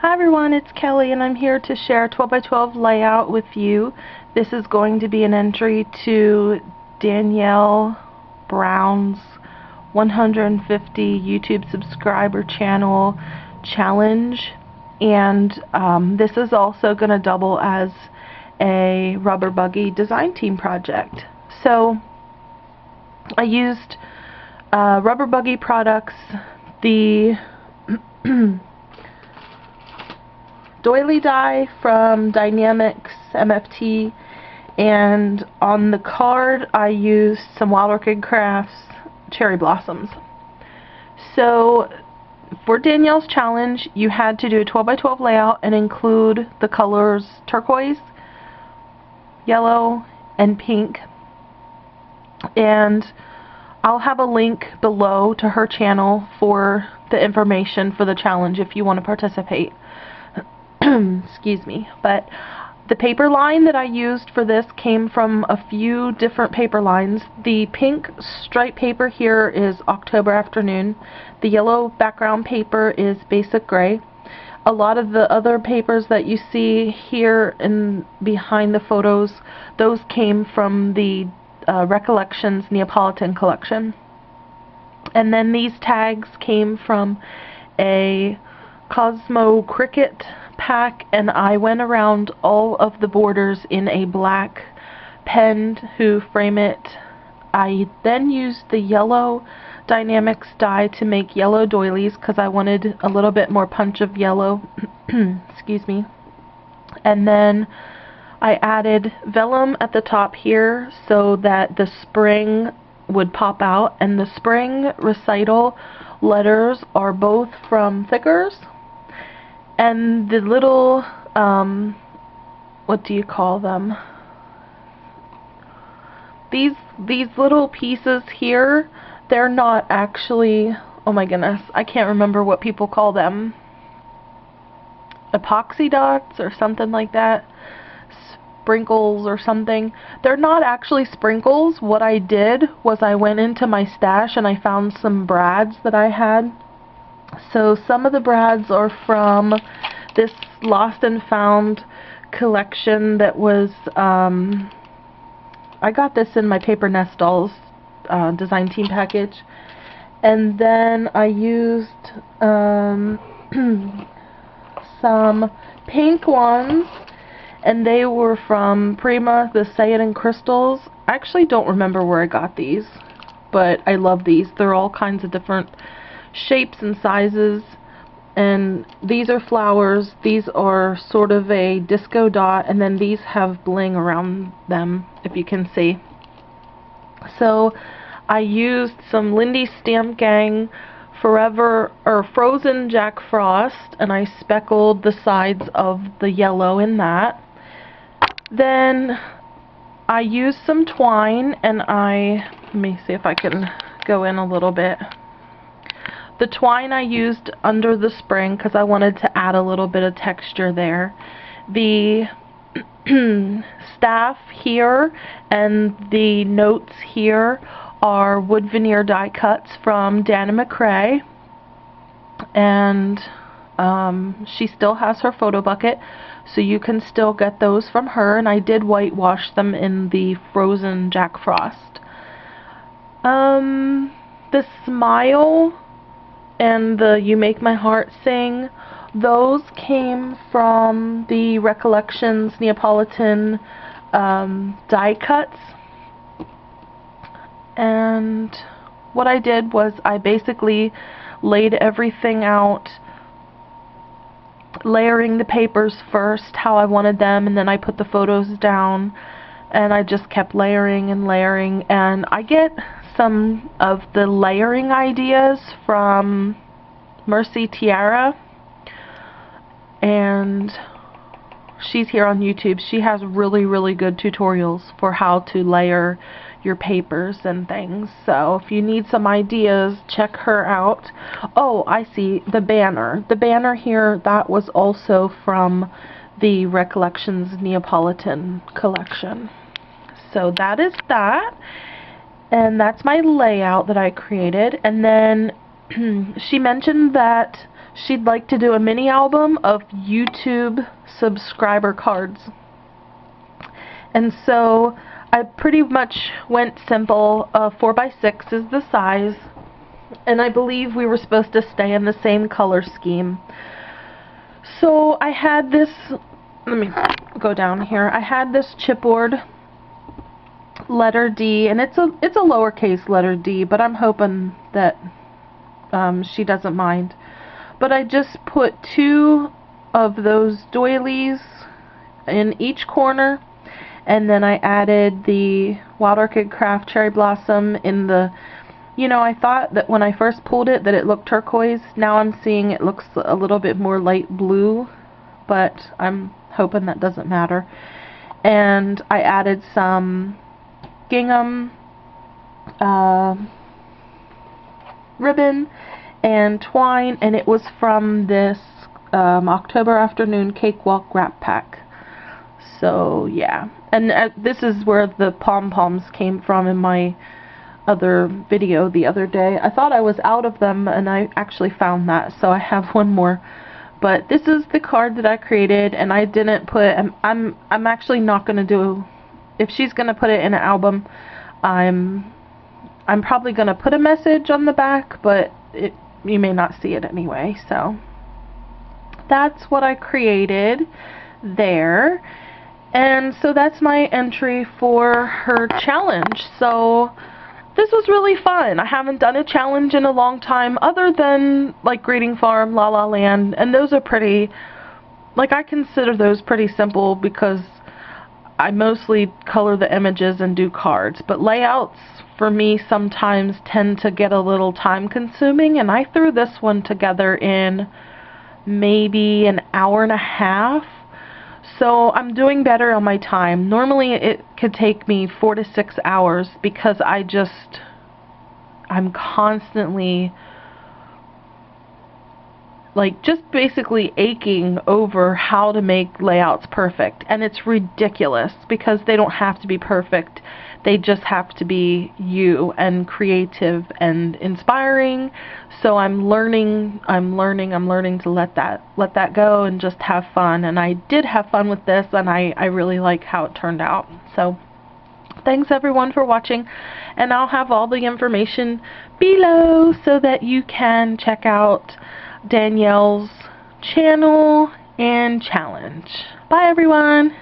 Hi everyone, it's Kelly and I'm here to share a 12 by 12 layout with you. This is going to be an entry to Dannielle Brown's 150 YouTube subscriber channel challenge, and this is also going to double as a rubber buggy design team project. So I used rubber buggy products, the doily die from Dynamics MFT, and on the card I used some Wild Orchid Crafts cherry blossoms. So for Dannielle's challenge you had to do a 12 by 12 layout and include the colors turquoise, yellow, and pink, and I'll have a link below to her channel for the information for the challenge if you want to participate. Excuse me. But the paper line that I used for this came from a few different paper lines. The pink stripe paper here is October Afternoon. The yellow background paper is Basic Gray. A lot of the other papers that you see here and behind the photos, those came from the Recollections Neapolitan collection. And then these tags came from a Cosmo Cricket pack, and I went around all of the borders in a black pen to frame it. I then used the yellow Dynamics die to make yellow doilies because I wanted a little bit more punch of yellow. Excuse me. And then I added vellum at the top here so that the spring would pop out, and the spring recital letters are both from Thickers. And the little, what do you call them? These little pieces here, they're not actually, oh my goodness, I can't remember what people call them. Epoxy dots or something like that. Sprinkles or something. They're not actually sprinkles. What I did was I went into my stash and I found some brads that I had. So some of the brads are from this Lost and Found collection that was, I got this in my Paper Nest Dolls design team package. And then I used some pink ones, and they were from Prima, the Say It in Crystals. I actually don't remember where I got these, but I love these. They're all kinds of different shapes and sizes, and these are flowers. These are sort of a disco dot, and then these have bling around them, if you can see. So I used some Lindy Stamp Gang Forever or Frozen Jack Frost, and I speckled the sides of the yellow in that. Then I used some twine, and let me see if I can go in a little bit. The twine I used under the spring because I wanted to add a little bit of texture there. The staff here and the notes here are wood veneer die cuts from Dana McRae, and she still has her photo bucket, so you can still get those from her, and I did whitewash them in the Frozen Jack Frost. The smile and the You Make My Heart Sing, those came from the Recollections Neapolitan die cuts. And what I did was I basically laid everything out, layering the papers first how I wanted them, and then I put the photos down, and I just kept layering and layering. And I get some of the layering ideas from Mercy Tiara, and she's here on YouTube. She has really good tutorials for how to layer your papers and things. So if you need some ideas, check her out. Oh, I see, the banner. The banner here, that was also from the Recollections Neapolitan collection. So that is that. And that's my layout that I created. And then she mentioned that she'd like to do a mini album of YouTube subscriber cards. And so I pretty much went simple. 4x6 is the size, and I believe we were supposed to stay in the same color scheme. So I had this, let me go down here, I had this chipboard letter D, and it's a lowercase letter D, but I'm hoping that she doesn't mind. But I just put 2 of those doilies in each corner, and then I added the Wild Orchid Craft Cherry Blossom in the, you know, I thought that when I first pulled it that it looked turquoise. Now I'm seeing it looks a little bit more light blue, but I'm hoping that doesn't matter. And I added some gingham ribbon and twine, and it was from this October Afternoon Cakewalk wrap pack. So yeah, and this is where the pom-poms came from in my other video the other day. I thought I was out of them, and I actually found that, so I have one more. But this is the card that I created, and I didn't put, I'm actually not going to do, if she's going to put it in an album, I'm probably going to put a message on the back, but you may not see it anyway. So that's what I created there. And so that's my entry for her challenge. So this was really fun. I haven't done a challenge in a long time other than like Greeting Farm, La La Land, and those are pretty, like, I consider those pretty simple because I mostly color the images and do cards. But layouts for me sometimes tend to get a little time consuming, and I threw this one together in maybe an hour and a half. So I'm doing better on my time. Normally it could take me 4 to 6 hours because I'm constantly like just basically aching over how to make layouts perfect. And it's ridiculous because they don't have to be perfect. They just have to be you and creative and inspiring. So I'm learning to let that go and just have fun. And I did have fun with this, and I really like how it turned out. So thanks everyone for watching, and I'll have all the information below so that you can check out Dannielle's channel and challenge. Bye everyone!